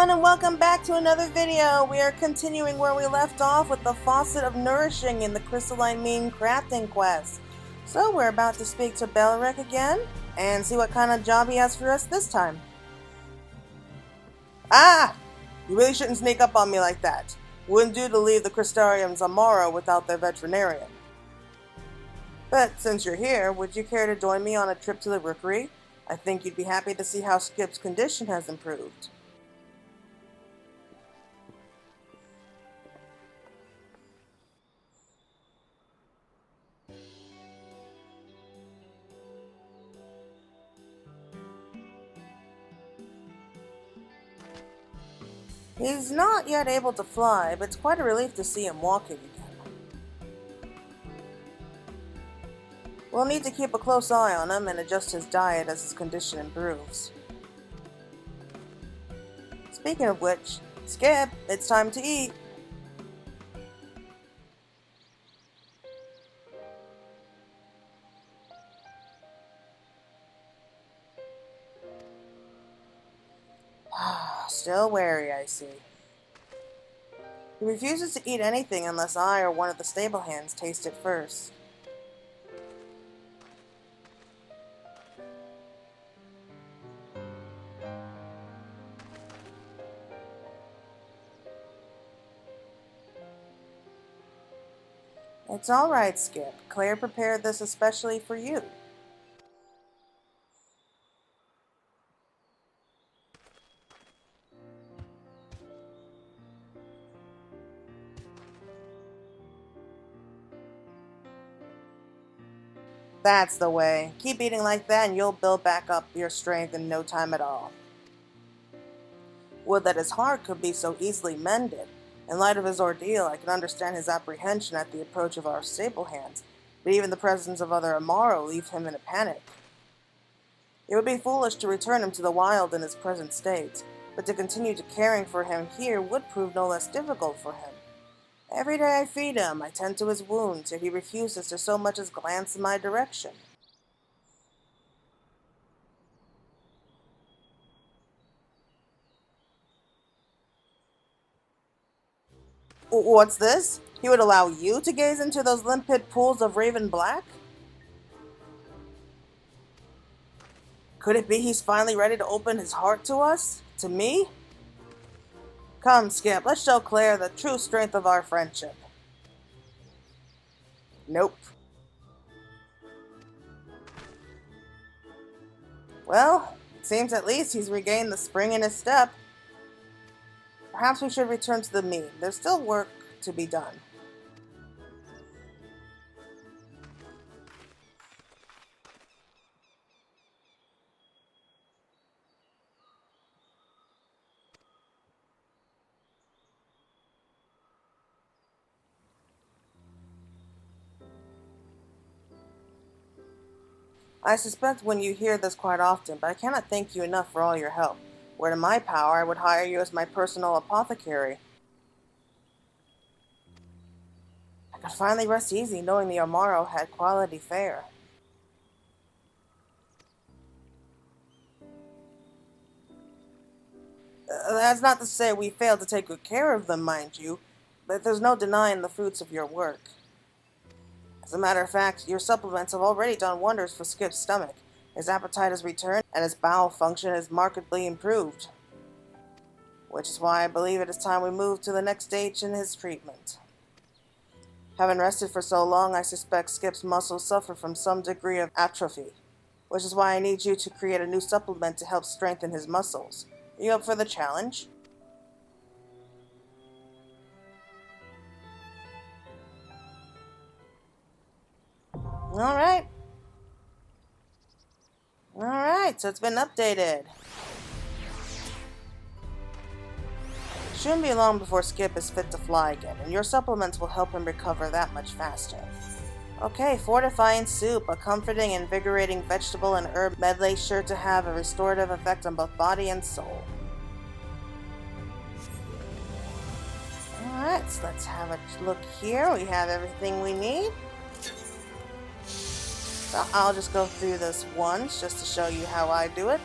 everyone, and welcome back to another video. We are continuing where we left off with the Facet of Nourishing in the Crystalline Mean crafting quest. So we're about to speak to Belric again and see what kind of job he has for us this time. Ah! You really shouldn't sneak up on me like that. Wouldn't do to leave the Crystarium's Amaro without their veterinarian. But since you're here, would you care to join me on a trip to the rookery? I think you'd be happy to see how Skip's condition has improved. He's not yet able to fly, but it's quite a relief to see him walking again. We'll need to keep a close eye on him and adjust his diet as his condition improves. Speaking of which, Skip, it's time to eat. Still wary, I see. He refuses to eat anything unless I or one of the stable hands taste it first. It's all right, Skip. Claire prepared this especially for you. That's the way. Keep eating like that and you'll build back up your strength in no time at all. Would that his heart could be so easily mended. In light of his ordeal, I can understand his apprehension at the approach of our stable hands, but even the presence of other Amaro leave him in a panic. It would be foolish to return him to the wild in his present state, but to continue to caring for him here would prove no less difficult for him. Every day I feed him, I tend to his wounds, yet he refuses to so much as glance in my direction. What's this? He would allow you to gaze into those limpid pools of raven black? Could it be he's finally ready to open his heart to us? To me? Come, Skip, let's show Claire the true strength of our friendship. Nope. Well, it seems at least he's regained the spring in his step. Perhaps we should return to the mean. There's still work to be done. I suspect when you hear this quite often, but I cannot thank you enough for all your help. Were it in my power, I would hire you as my personal apothecary. I could finally rest easy knowing the Amaro had quality fare. That's not to say we failed to take good care of them, mind you, but there's no denying the fruits of your work. As a matter of fact, your supplements have already done wonders for Skip's stomach. His appetite has returned, and his bowel function has markedly improved. Which is why I believe it is time we move to the next stage in his treatment. Having rested for so long, I suspect Skip's muscles suffer from some degree of atrophy, which is why I need you to create a new supplement to help strengthen his muscles. Are you up for the challenge? Alright, so it's been updated. Shouldn't be long before Skip is fit to fly again, and your supplements will help him recover that much faster. Okay, fortifying soup, a comforting, invigorating vegetable and herb medley sure to have a restorative effect on both body and soul. Alright, so let's have a look here. We have everything we need. So I'll just go through this once just to show you how I do it.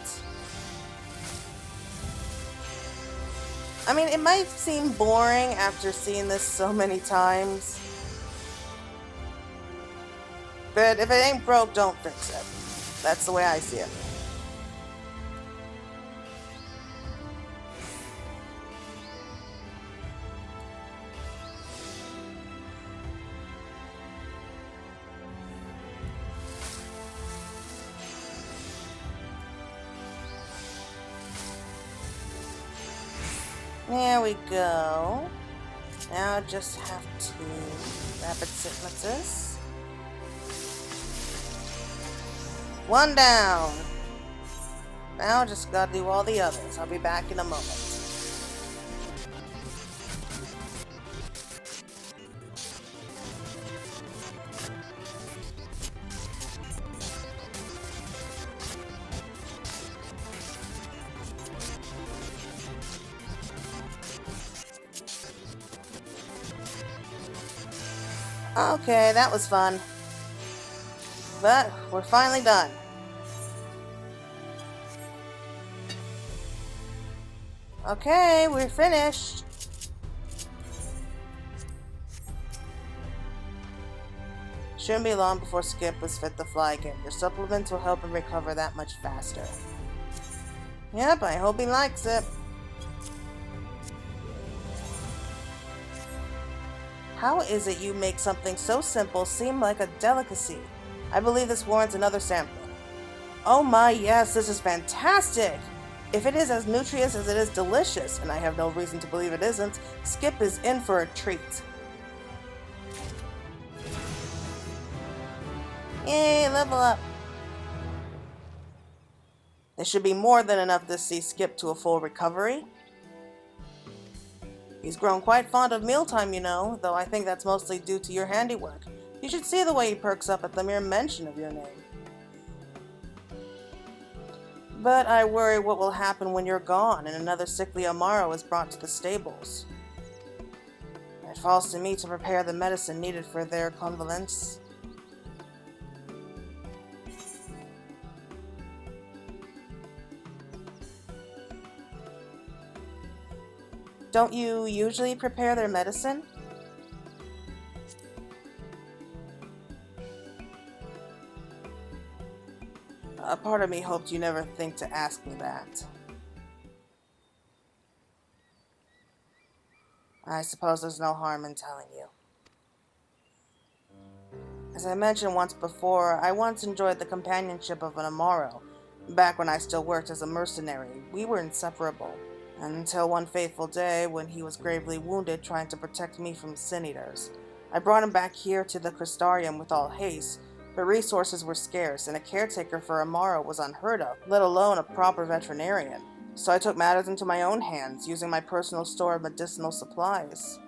I mean, it might seem boring after seeing this so many times, but if it ain't broke, don't fix it. That's the way I see it. There we go. Now I just have to rapid sequences. One down. Now just gotta do all the others. I'll be back in a moment. Okay, that was fun. But we're finally done. Okay, we're finished. Shouldn't be long before Skip is fit to fly again. Your supplements will help him recover that much faster. Yep, I hope he likes it. How is it you make something so simple seem like a delicacy? I believe this warrants another sample. Oh my, yes, this is fantastic! If it is as nutritious as it is delicious, and I have no reason to believe it isn't, Skip is in for a treat. Yay, level up! This should be more than enough to see Skip to a full recovery. He's grown quite fond of mealtime, you know, though I think that's mostly due to your handiwork. You should see the way he perks up at the mere mention of your name. But I worry what will happen when you're gone and another sickly Amaro is brought to the stables. It falls to me to prepare the medicine needed for their convalescence. Don't you usually prepare their medicine? A part of me hoped you never think to ask me that. I suppose there's no harm in telling you. As I mentioned once before, I once enjoyed the companionship of an Amaro. Back when I still worked as a mercenary, we were inseparable. Until one fateful day when he was gravely wounded trying to protect me from sin-eaters. I brought him back here to the Crystarium with all haste, but resources were scarce and a caretaker for Amaro was unheard of, let alone a proper veterinarian. So I took matters into my own hands, using my personal store of medicinal supplies.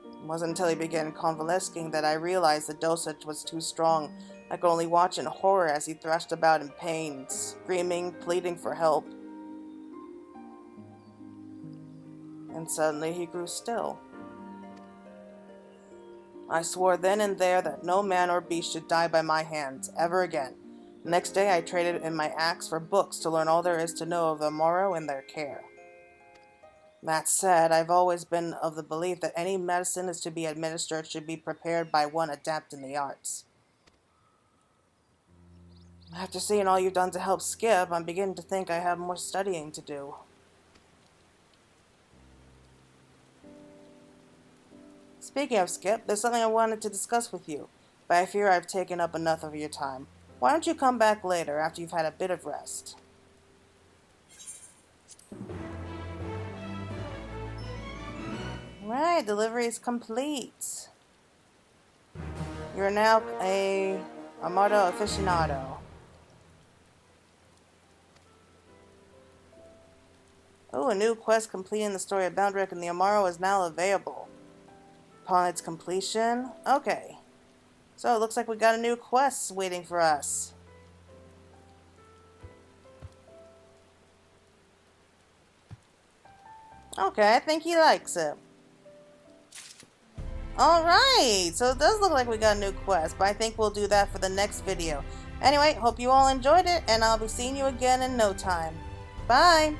It wasn't until he began convalescing that I realized the dosage was too strong. I could only watch in horror as he thrashed about in pain, screaming, pleading for help. And suddenly he grew still. I swore then and there that no man or beast should die by my hands, ever again. Next day I traded in my axe for books to learn all there is to know of the Amaro and their care. That said, I've always been of the belief that any medicine is to be administered should be prepared by one adept in the arts. After seeing all you've done to help Skip, I'm beginning to think I have more studying to do. Speaking of Skip, there's something I wanted to discuss with you, but I fear I've taken up enough of your time. Why don't you come back later after you've had a bit of rest? Right, delivery is complete. You're now a Amaro aficionado. Oh, a new quest completing the story of Boundrick and the Amaro is now available. Upon its completion, okay. So it looks like we got a new quest waiting for us. Okay, I think he likes it. Alright, so it does look like we got a new quest, but I think we'll do that for the next video. Anyway, hope you all enjoyed it, and I'll be seeing you again in no time. Bye!